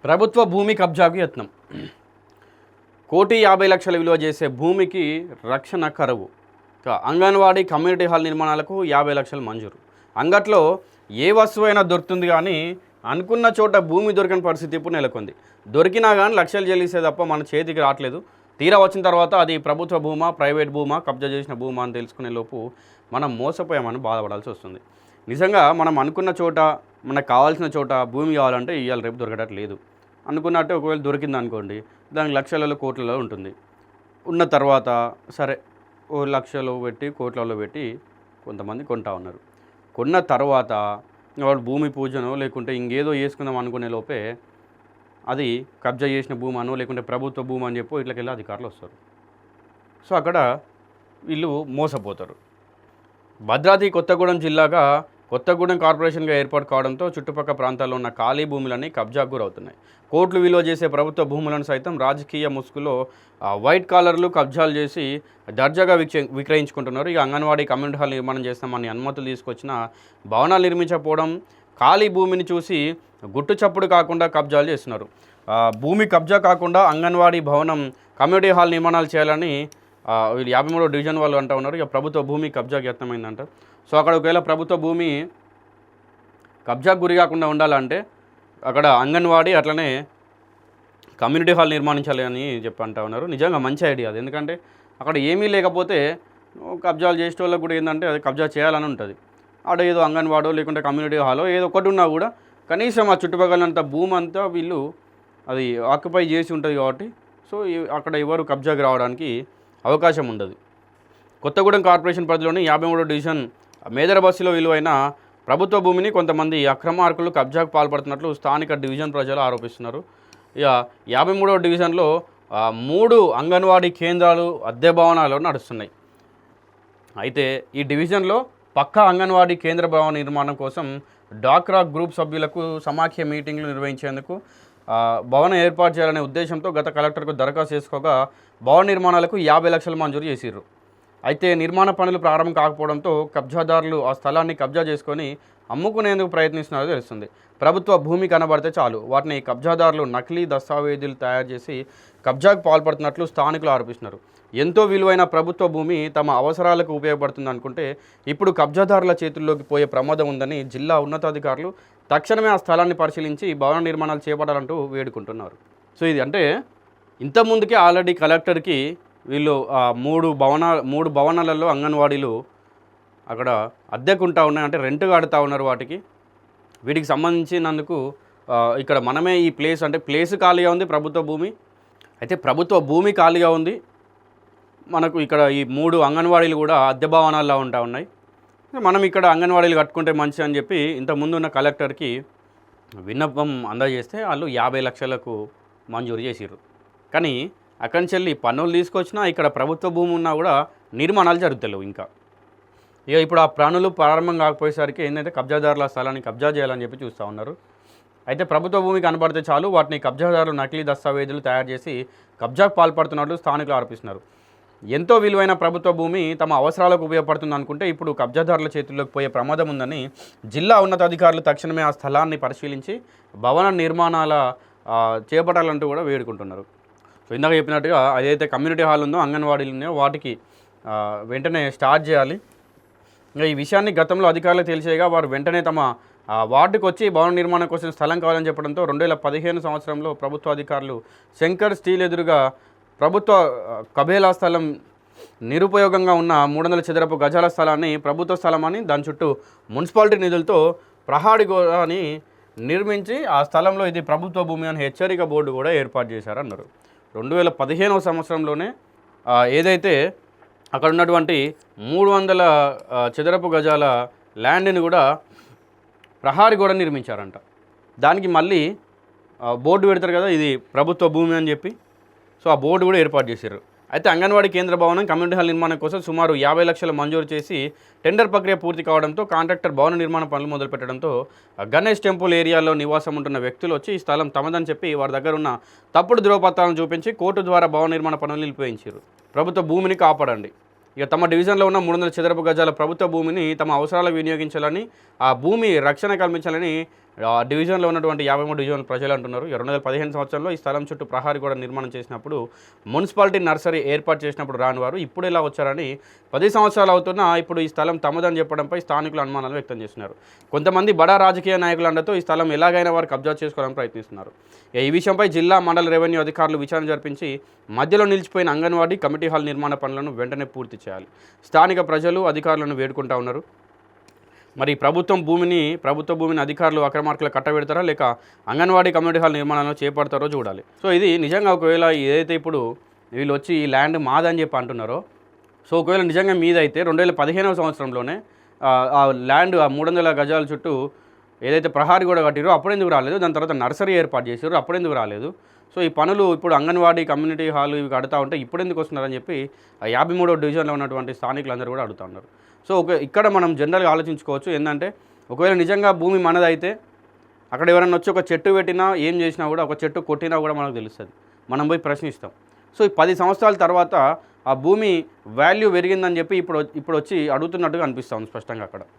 ప్రభుత్వ భూమి కబ్జాకు యత్నం. 1,50,00,000 విలువ చేసే భూమికి రక్షణ కరువు. అంగన్వాడీ కమ్యూనిటీ హాల్ నిర్మాణాలకు 50,00,000 మంజూరు. అంగట్లో ఏ వస్తువైనా దొరుకుతుంది కానీ అనుకున్న చోట భూమి దొరికిన పరిస్థితి ఇప్పుడు నెలకొంది. దొరికినా కానీ లక్షలు చెల్లిస్తే తప్ప మన చేతికి రావట్లేదు. తీరా వచ్చిన తర్వాత అది ప్రభుత్వ భూమా, ప్రైవేట్ భూమా, కబ్జా చేసిన భూమా అని తెలుసుకునే లోపు మనం మోసపోయామని బాధపడాల్సి వస్తుంది. నిజంగా మనం అనుకున్న చోట, మనకు కావాల్సిన చోట భూమి కావాలంటే ఇవాళ రేపు దొరకట్లేదు. అనుకున్నట్టు ఒకవేళ దొరికింది అనుకోండి, దానికి లక్షలలో కోట్లలో ఉంటుంది. ఉన్న తర్వాత సరే ఓ లక్షలు పెట్టి కోట్లలో పెట్టి కొంతమంది కొంటా ఉన్నారు. కొన్న తర్వాత వాళ్ళు భూమి పూజనో లేకుంటే ఇంకేదో చేసుకుందాం అనుకునే లోపే అది కబ్జా చేసిన భూమనో లేకుంటే ప్రభుత్వ భూమి అని చెప్పి ఇట్లకెళ్ళి అధికారులు వస్తారు. సో అక్కడ వీళ్ళు మోసపోతారు. భద్రాద్రి కొత్తగూడెం జిల్లాగా కొత్తగూడెం కార్పొరేషన్గా ఏర్పాటు కావడంతో చుట్టుపక్కల ప్రాంతాల్లో ఉన్న ఖాళీ భూములన్నీ కబ్జాకు గురవుతున్నాయి. కోట్లు విలువ చేసే ప్రభుత్వ భూములను సైతం రాజకీయ ముసుగులో వైట్ కాలర్లు కబ్జాలు చేసి దర్జాగా విక్రయించుకుంటున్నారు. ఇక అంగన్వాడీ కమ్యూనిటీ హాల్ నిర్మాణం చేస్తామని అనుమతులు తీసుకొచ్చిన భవనాలు నిర్మించకపోవడం, ఖాళీ భూమిని చూసి గుట్టు చప్పుడు కాకుండా కబ్జాలు చేస్తున్నారు. భూమి కబ్జా కాకుండా అంగన్వాడీ భవనం, కమ్యూనిటీ హాల్ నిర్మాణాలు చేయాలని వీళ్ళు 53వ డివిజన్ వాళ్ళు అంటూ ఉన్నారు. ఇక ప్రభుత్వ భూమి కబ్జాకి యత్నమైందంట. సో అక్కడ ఒకవేళ ప్రభుత్వ భూమి కబ్జాకు గురి కాకుండా ఉండాలంటే అక్కడ అంగన్వాడీ అట్లనే కమ్యూనిటీ హాల్ నిర్మాణించాలి అని చెప్పి అంటూ ఉన్నారు. నిజంగా మంచి ఐడియా అది. ఎందుకంటే అక్కడ ఏమీ లేకపోతే కబ్జాలు చేసే వాళ్ళకి కూడా ఏంటంటే అది కబ్జా చేయాలని ఉంటుంది. ఆడ ఏదో అంగన్వాడో లేకుంటే కమ్యూనిటీ హాలో ఏదో ఒకటి ఉన్నా కూడా కనీసం ఆ చుట్టుపక్కలంతా భూమి అంతా వీళ్ళు అది ఆక్యుపై చేసి ఉంటుంది కాబట్టి సో అక్కడ ఎవరు కబ్జాకి రావడానికి అవకాశం ఉండదు. కొత్తగూడెం కార్పొరేషన్ పరిధిలోని 53వ డివిజన్ మేదర బస్సులో విలువైన ప్రభుత్వ భూమిని కొంతమంది అక్రమార్కులు కబ్జాకు పాల్పడుతున్నట్లు స్థానిక డివిజన్ ప్రజలు ఆరోపిస్తున్నారు. ఇక 53వ డివిజన్లో 3 అంగన్వాడీ కేంద్రాలు అద్దె భవనాలు నడుస్తున్నాయి. అయితే ఈ డివిజన్లో పక్కా అంగన్వాడీ కేంద్ర భవన నిర్మాణం కోసం డాక్రా గ్రూప్ సభ్యులకు సమాఖ్య మీటింగ్లు నిర్వహించేందుకు భవనం ఏర్పాటు చేయాలనే ఉద్దేశంతో గత కలెక్టర్కు దరఖాస్తు చేసుకోగా భవన నిర్మాణాలకు 50,00,000 మంజూరు చేసిర్రు. అయితే నిర్మాణ పనులు ప్రారంభం కాకపోవడంతో కబ్జాదారులు ఆ స్థలాన్ని కబ్జా చేసుకొని అమ్ముకునేందుకు ప్రయత్నిస్తున్నారో తెలుస్తుంది. ప్రభుత్వ భూమి కనబడితే చాలు వాటిని కబ్జాదారులు నకిలీ దస్తావేజీలు తయారు చేసి కబ్జాకు పాల్పడుతున్నట్లు స్థానికులు ఆరోపిస్తున్నారు. ఎంతో విలువైన ప్రభుత్వ భూమి తమ అవసరాలకు ఉపయోగపడుతుంది అనుకుంటే ఇప్పుడు కబ్జాదారుల చేతుల్లోకి పోయే ప్రమాదం ఉందని జిల్లా ఉన్నతాధికారులు తక్షణమే ఆ స్థలాన్ని పరిశీలించి భవన నిర్మాణాలు చేపట్టాలంటూ వేడుకుంటున్నారు. సో ఇది అంటే ఇంతకుముందుకే ఆల్రెడీ కలెక్టర్కి వీళ్ళు 3 భవనాలలో అంగన్వాడీలు అక్కడ అద్దెకుంటా ఉన్నాయి, అంటే రెంట్ కడుతూ ఉన్నారు. వీటికి సంబంధించినందుకు ఇక్కడ మనమే ఈ ప్లేస్ అంటే ప్లేస్ ఖాళీగా ఉంది, ప్రభుత్వ భూమి అయితే ప్రభుత్వ భూమి ఖాళీగా ఉంది. మనకు ఇక్కడ ఈ 3 అంగన్వాడీలు కూడా అద్దె భవనాల్లో ఉంటా ఉన్నాయి. మనం ఇక్కడ అంగన్వాడీలు కట్టుకుంటే మంచి అని చెప్పి ఇంతకుముందు ఉన్న కలెక్టర్కి విన్నపం అందజేస్తే వాళ్ళు 50,00,000కు మంజూరు చేసిర్రు. కానీ అక్కడి నుంచి వెళ్ళి పన్నులు తీసుకొచ్చినా ఇక్కడ ప్రభుత్వ భూమి ఉన్నా కూడా నిర్మాణాలు జరుగుతలేవు. ఇంకా ఇప్పుడు ఆ పనులు ప్రారంభం కాకపోయేసరికి ఏంటంటే కబ్జాదారుల స్థలాన్ని కబ్జా చేయాలని చెప్పి చూస్తూ ఉన్నారు. అయితే ప్రభుత్వ భూమి కనబడితే చాలు వాటిని కబ్జాదారులు నకిలీ దస్తావేజులు తయారు చేసి కబ్జాకు పాల్పడుతున్నట్లు స్థానికులు ఆరోపిస్తున్నారు. ఎంతో విలువైన ప్రభుత్వ భూమి తమ అవసరాలకు ఉపయోగపడుతుంది అనుకుంటే ఇప్పుడు కబ్జాదారుల చేతుల్లోకి పోయే ప్రమాదం ఉందని జిల్లా ఉన్నతాధికారులు తక్షణమే ఆ స్థలాన్ని పరిశీలించి భవన నిర్మాణాల చేపట్టాలంటూ కూడా వేడుకుంటున్నారు. సో ఇందాక చెప్పినట్టుగా అదైతే కమ్యూనిటీ హాల్ ఉందో అంగన్వాడీలు ఉన్నాయో వాటికి వెంటనే స్టార్ట్ చేయాలి. ఇంకా ఈ విషయాన్ని గతంలో అధికారులకు తెలిసేగా వారు వెంటనే తమ వార్డుకు వచ్చి భవన నిర్మాణం కోసం స్థలం కావాలని చెప్పడంతో 2015 సంవత్సరంలో ప్రభుత్వ అధికారులు శంకర్ స్టీల్ ఎదురుగా ప్రభుత్వ కబేలా స్థలం నిరుపయోగంగా ఉన్న 300 చదరపు గజాల స్థలాన్ని ప్రభుత్వ స్థలమని దాని చుట్టూ మున్సిపాలిటీ నిధులతో ప్రహారీ గోడని నిర్మించి ఆ స్థలంలో ఇది ప్రభుత్వ భూమి అని హెచ్చరిక బోర్డు కూడా ఏర్పాటు చేశారన్నారు. 2015వ సంవత్సరంలోనే ఏదైతే అక్కడ ఉన్నటువంటి 300 చదరపు గజాల ల్యాండ్ని కూడా ప్రహారీ గోడ నిర్మించారంట. దానికి మళ్ళీ బోర్డు పెడతారు కదా ఇది ప్రభుత్వ భూమి అని చెప్పి, సో ఆ బోర్డు కూడా ఏర్పాటు చేశారు. అయితే అంగన్వాడీ కేంద్ర భవనం కమ్యూనిటీ హాల్ నిర్మాణం కోసం సుమారు 50,00,000 మంజూరు చేసి టెండర్ ప్రక్రియ పూర్తి కావడంతో కాంట్రాక్టర్ భవన నిర్మాణ పనులు మొదలుపెట్టడంతో గణేష్ టెంపుల్ ఏరియాలో నివాసం ఉంటున్న వ్యక్తులు వచ్చి ఈ స్థలం తమదని చెప్పి వారి దగ్గర ఉన్న తప్పుడు ధృవపత్రాలను చూపించి కోర్టు ద్వారా భవన నిర్మాణ పనులు నిలిపివేయించారు. ప్రభుత్వ భూమిని కాపాడండి, ఇక తమ డివిజన్లో ఉన్న 300 చదరపు గజాల ప్రభుత్వ భూమిని తమ అవసరాలకు వినియోగించాలని, ఆ భూమి రక్షణ కల్పించాలని డివిజన్లో ఉన్నటువంటి 53 డివిజన్ ప్రజలు అంటున్నారు. 2015 సంవత్సరంలో ఈ స్థలం చుట్టూ ప్రహారీ గోడ నిర్మాణం చేసినప్పుడు మున్సిపాలిటీ నర్సరీ ఏర్పాటు చేసినప్పుడు రాని వారు ఇప్పుడు ఇలా వచ్చారని 10 సంవత్సరాలు అవుతున్నా ఇప్పుడు ఈ స్థలం తమదని చెప్పడంపై స్థానికులు అనుమానాలు వ్యక్తం చేస్తున్నారు. కొంతమంది బడా రాజకీయ నాయకుల అండతో ఈ స్థలం ఎలాగైనా వారు కబ్జా చేసుకోవాలని ప్రయత్నిస్తున్నారు. ఈ విషయంపై జిల్లా మండల రెవెన్యూ అధికారులు విచారణ జరిపించి మధ్యలో నిలిచిపోయిన అంగన్వాడీ కమిటీ హాల్ నిర్మాణ పనులను వెంటనే పూర్తి చేయాలి. స్థానిక ప్రజలు అధికారులను వేడుకుంటా ఉన్నారు. మరి ప్రభుత్వ భూమిని అధికారులు అక్రమార్కులు కట్టబెడతారా లేక అంగన్వాడీ కమ్యూనిటీ హాల్ నిర్మాణంలో చేపడతారో చూడాలి. సో ఇది నిజంగా ఒకవేళ ఏదైతే ఇప్పుడు వీళ్ళు వచ్చి ఈ ల్యాండ్ మాదని చెప్పి అంటున్నారో, సో ఒకవేళ నిజంగా మీదైతే 2015వ సంవత్సరంలోనే ఆ ల్యాండ్ ఆ 300 గజాల చుట్టూ ఏదైతే ప్రహారీ గోడ కట్టిరో అప్పుడెందుకు రాలేదు, దాని తర్వాత నర్సరీ ఏర్పాటు చేసారో అప్పుడెందుకు రాలేదు, సో ఈ పనులు ఇప్పుడు అంగన్వాడీ కమ్యూనిటీ హాల్ ఇవి కడతా ఉంటే ఇప్పుడు ఎందుకు వస్తున్నారని చెప్పి 53వ డివిజన్లో ఉన్నటువంటి స్థానికులందరూ కూడా అడుగుతూ ఉన్నారు. సో ఇక్కడ మనం జనరల్గా ఆలోచించుకోవచ్చు ఏంటంటే, ఒకవేళ నిజంగా భూమి మనదైతే అక్కడ ఎవరైనా వచ్చి ఒక చెట్టు పెట్టినా ఏం చేసినా కూడా, ఒక చెట్టు కొట్టినా కూడా మనకు తెలుస్తుంది, మనం పోయి ప్రశ్నిస్తాం. సో ఈ 10 సంవత్సరాల తర్వాత ఆ భూమి వాల్యూ పెరిగిందని చెప్పి ఇప్పుడు వచ్చి అడుగుతున్నట్టుగా అనిపిస్తుంది స్పష్టంగా అక్కడ.